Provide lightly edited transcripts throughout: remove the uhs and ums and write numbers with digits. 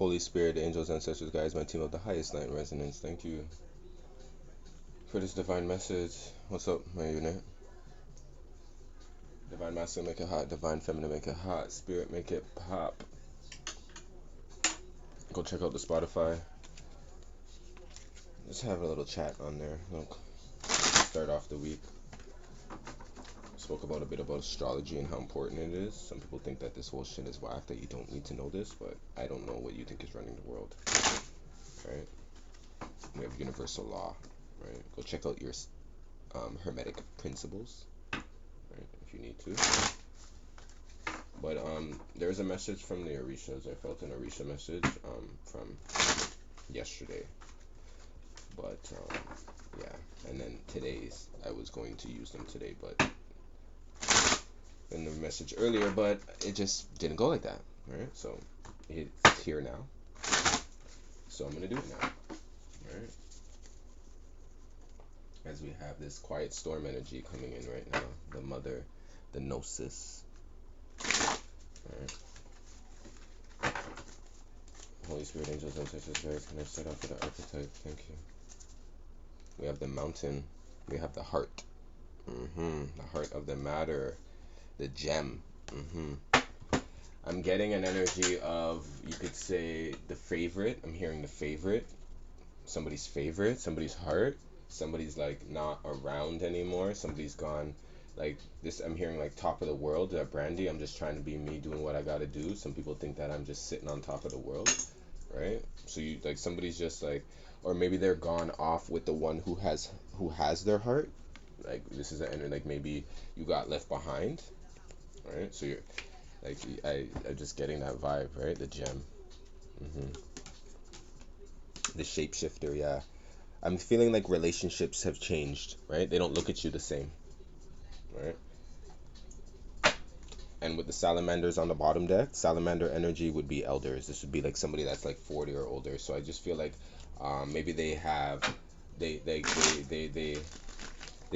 Holy Spirit, angels, ancestors, guides, my team of the highest light and resonance, thank you for this divine message. What's up, my unit? Divine masculine, make it hot. Divine feminine, make it hot. Spirit, make it pop. Go check out the Spotify. Just have a little chat on there. Look, start off the week. Spoke about a bit about astrology and how important it is. Some people think that this whole shit is whack, that you don't need to know this, but I don't know what you think is running the world. Right? We have universal law. Right? Go check out your hermetic principles. Right? If you need to. But there's a message from the Orishas. I felt an Orisha message from yesterday. But yeah, and then today's, I was going to use them today, but in the message earlier, but it just didn't go like that, right? So it's here now, so I'm gonna do it now, right? As we have this quiet storm energy coming in right now, the mother, the gnosis, right? Holy Spirit, angels, ancestors, guides, can I start off with the archetype? Thank you. We have the mountain, we have the heart, the heart of the matter, the gem. I'm getting an energy of, you could say, the favorite. I'm hearing the favorite, somebody's heart, somebody's like not around anymore, somebody's gone. Like this, I'm hearing like top of the world, that Brandy, I'm just trying to be me, doing what I gotta do. Some people think that I'm just sitting on top of the world, right? So you like, somebody's just like, or maybe they're gone off with the one who has their heart. Like this is an, like maybe you got left behind, right? So you're like, I'm just getting that vibe, right? The gem, the shapeshifter, yeah. I'm feeling like relationships have changed, right? They don't look at you the same, right? And with the salamanders on the bottom deck, salamander energy would be elders. This would be like somebody that's like 40 or older. So I just feel like maybe they have the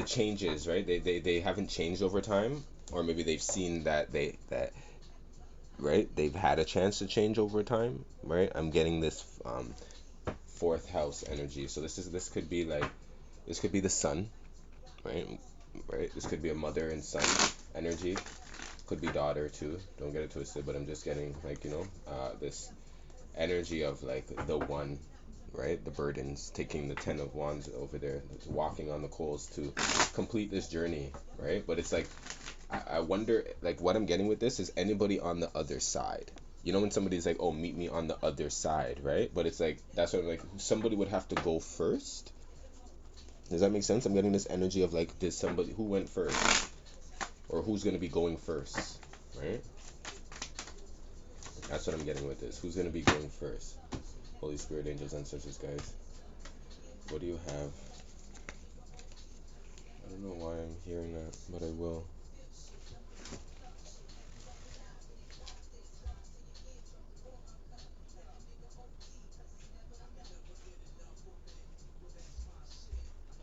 changes, right? They haven't changed over time, or maybe they've seen that right, they've had a chance to change over time, right? I'm getting this fourth house energy. So this could be like, this could be the sun, right? Right? This could be a mother and son energy. Could be daughter too. Don't get it twisted. But I'm just getting like, this energy of like the one, right? The burdens, taking the 10 of wands over there, walking on the coals to complete this journey, right? But it's like, I wonder, like, what I'm getting with this is anybody on the other side. You know, when somebody's like, oh, meet me on the other side, right? But it's like, that's what I'm like, somebody would have to go first. Does that make sense? I'm getting this energy of like, did somebody, who went first? Or who's going to be going first, right? That's what I'm getting with this. Who's going to be going first? Holy Spirit, angels, ancestors, guys. What do you have? I don't know why I'm hearing that, but I will.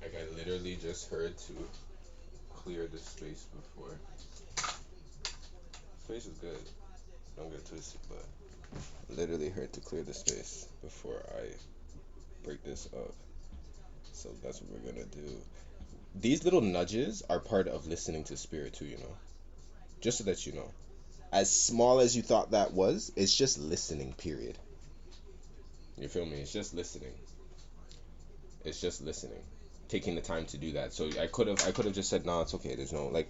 Like, I literally just heard to clear the space before. Space is good. Don't get twisted, but literally heard to clear the space before I break this up. So that's what we're gonna do. These little nudges are part of listening to spirit too, just so that you know. As small as you thought that was, it's just listening, period. You feel me? It's just listening. It's just listening. Taking the time to do that. So I could have just said, no, it's okay. There's no, like,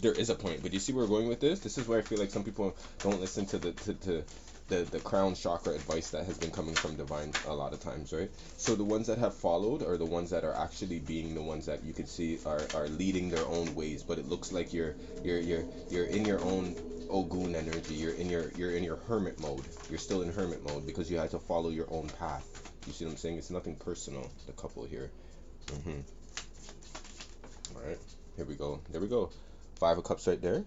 there is a point. But you see where we're going with this? This is where I feel like some people don't listen to the crown chakra advice that has been coming from divine a lot of times, right? So the ones that have followed are the ones that are actually being the ones that you could see are leading their own ways, but it looks like you're in your own Ogun energy. You're in your hermit mode. You're still in hermit mode because you had to follow your own path. You see what I'm saying? It's nothing personal, the couple here. All right, here we go. There we go. 5 of Cups right there,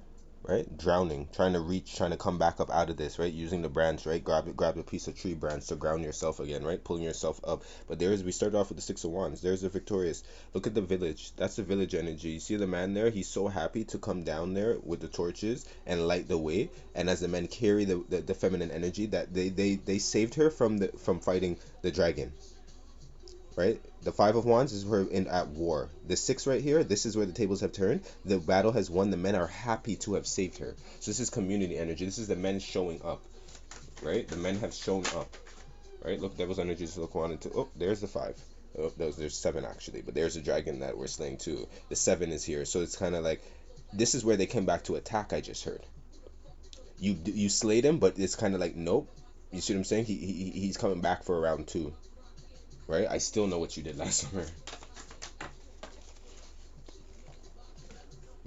right? Drowning, trying to reach, trying to come back up out of this, right? Using the branch, right? Grab a piece of tree branch to ground yourself again, right? Pulling yourself up. But we started off with the Six of Wands. There's the victorious. Look at the village. That's the village energy. You see the man there? He's so happy to come down there with the torches and light the way. And as the men carry the feminine energy, that they saved her from fighting the dragon. Right? The Five of Wands is where in at war. The six right here, this is where the tables have turned. The battle has won. The men are happy to have saved her. So this is community energy. This is the men showing up. Right? The men have shown up. Right? Look, devil's energies look one and two. Oh, there's the five. Oh, there's seven actually, but there's a dragon that we're slaying too. The seven is here. So it's kind of like this is where they came back to attack. I just heard. You slayed him, but it's kind of like nope. You see what I'm saying? He's coming back for round two. Right? I still know what you did last summer.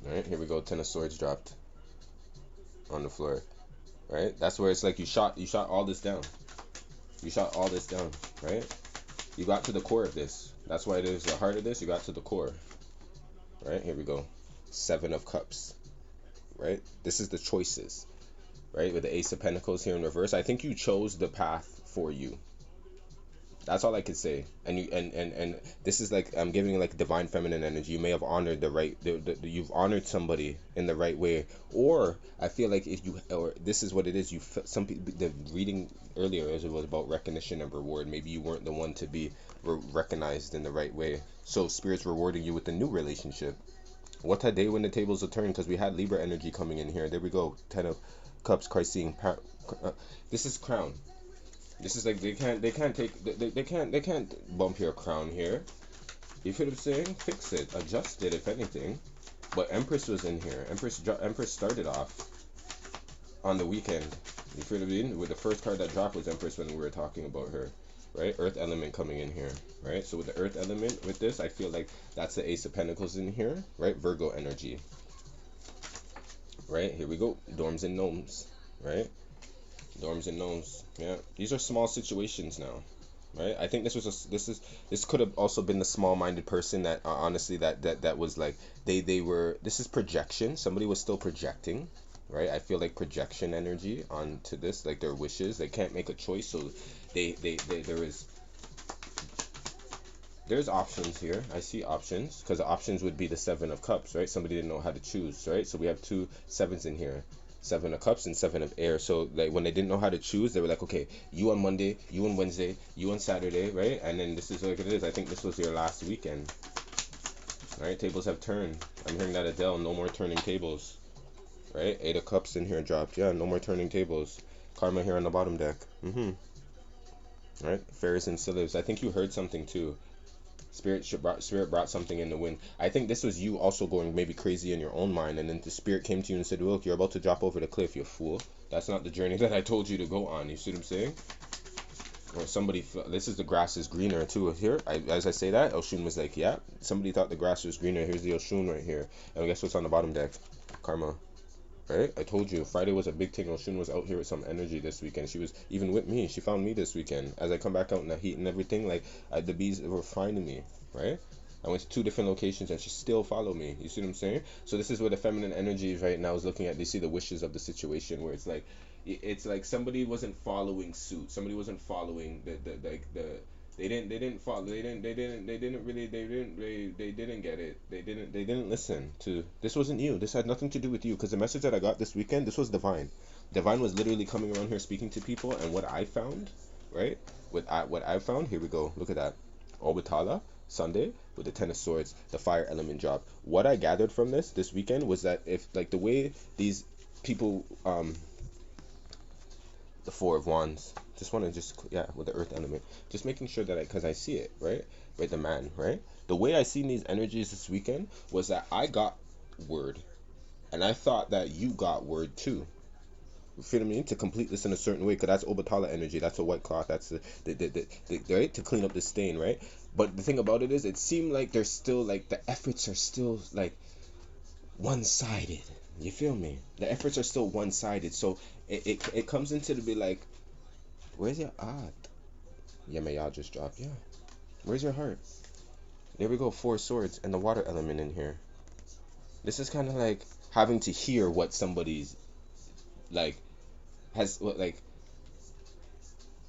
Alright, here we go. Ten of Swords dropped on the floor. Right? That's where it's like you shot all this down. You shot all this down, right? You got to the core of this. That's why it is the heart of this. You got to the core. Right? Here we go. Seven of Cups. Right? This is the choices. Right? With the Ace of Pentacles here in reverse. I think you chose the path for you. That's all I could say. And you and this is like I'm giving like divine feminine energy. You may have honored you've honored somebody in the right way, or I feel like if you or this is what it is. Some people the reading earlier as it was about recognition and reward. Maybe you weren't the one to be recognized in the right way. So spirit's rewarding you with a new relationship. What a day when the tables will turn, because we had Libra energy coming in here. There we go. Ten of Cups, Christ seeing. This is crown. This is like they can't bump your crown here. You feel what I'm saying? Fix it, adjust it if anything. But Empress was in here. Empress started off on the weekend. You feel what I mean? With the first card that dropped was Empress when we were talking about her, right? Earth element coming in here, right? So with the Earth element with this, I feel like that's the Ace of Pentacles in here, right? Virgo energy, right? Here we go. Dorms and gnomes, right? Dorms and gnomes. Yeah, these are small situations now, right? I think this could have also been the small-minded person that honestly that was like they were. This is projection. Somebody was still projecting, right? I feel like projection energy onto this, like their wishes. They can't make a choice, so there's options here. I see options because the options would be the Seven of Cups, right? Somebody didn't know how to choose, right? So we have two sevens in here. Seven of Cups and Seven of Air. So like when they didn't know how to choose, they were like, okay, you on Monday, you on Wednesday, you on Saturday, right? And then this is what it is. I think this was your last weekend, right? Tables have turned. I'm hearing that Adele, no more turning tables, right? Eight of Cups in here dropped. Yeah, no more turning tables. Karma here on the bottom deck. Right? Fairies and Sylphs. I think you heard something too. Spirit brought something in the wind. I think this was you also going maybe crazy in your own mind, and then the spirit came to you and said, look, you're about to drop over the cliff, you fool. That's not the journey that I told you to go on. You see what I'm saying? Or somebody, this is the grass is greener too. Here, as I say that, Oshun was like, yeah, somebody thought the grass was greener. Here's the Oshun right here. And guess what's on the bottom deck? Karma. Right? I told you, Friday was a big thing. Oshun was out here with some energy this weekend. She was even with me. She found me this weekend. As I come back out in the heat and everything, like the bees were finding me, right? I went to two different locations and she still followed me. You see what I'm saying? So this is where the feminine energy is right now is looking at. They see the wishes of the situation where it's like somebody wasn't following suit. Somebody wasn't following they didn't get it. They didn't listen to. This wasn't you. This had nothing to do with you, because the message that I got this weekend, this was divine. Divine was literally coming around here speaking to people, and what I found, right? What I found, here we go. Look at that. Obatala Sunday with the Ten of Swords, the fire element drop. What I gathered from this weekend was that if like the way these people the Four of Wands. Just want to with the Earth element, just making sure that because I see it right, the man, right. The way I seen these energies this weekend was that I got word, and I thought that you got word too. You feel what I mean? To complete this in a certain way, because that's Obatala energy. That's a white cloth. That's the right to clean up the stain, right? But the thing about it is, it seemed like there's still like the efforts are still like one-sided. You feel me? The efforts are still one-sided. So it comes into to be like, where's your heart? Yeah, may y'all just drop. Yeah. Where's your heart? There we go. Four swords and the water element in here. This is kind of like having to hear what somebody's like has what like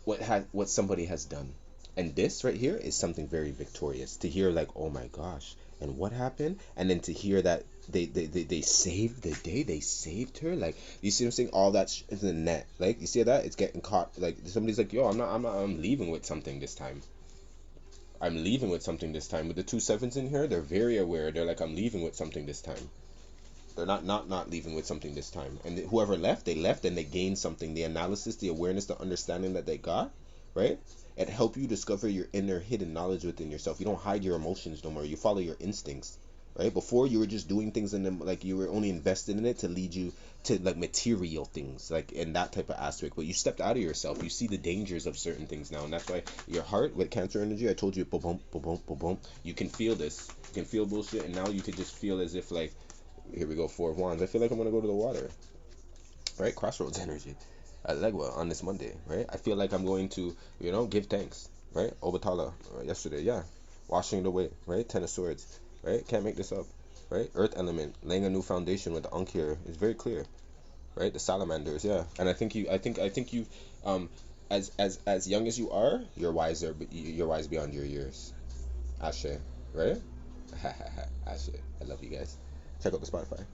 what somebody has done. And this right here is something very victorious to hear, like, oh my gosh, and what happened? And then to hear that they saved the day, they saved her. Like, you see what I'm saying? All that in the net. Like, you see that? It's getting caught. Like, somebody's like, yo, I'm leaving with something this time. I'm leaving with something this time. With the two sevens in here, they're very aware. They're like, I'm leaving with something this time. They're not leaving with something this time. And whoever left, they left and they gained something. The analysis, the awareness, the understanding that they got, right? It help you discover your inner hidden knowledge within yourself. You don't hide your emotions no more. You follow your instincts, right? Before, you were just doing things in them, like you were only invested in it to lead you to like material things, like in that type of aspect. But you stepped out of yourself. You see the dangers of certain things now, and that's why your heart with Cancer energy. I told you, boom, boom, boom, boom, boom, boom. You can feel this. You can feel bullshit, and now you could just feel as if like, here we go, Four of Wands. I feel like I'm gonna go to the water, right? Crossroads energy at Legua on this Monday, right? I feel like I'm going to, give thanks, right? Obatala yesterday, yeah. Washing it away, right? Ten of Swords, right? Can't make this up, right? Earth element, laying a new foundation with the Ankh here is very clear, right? The salamanders, yeah. And I think you, as young as you are, you're wiser, but you're wise beyond your years. Ashe, right? Ashe. I love you guys. Check out the Spotify.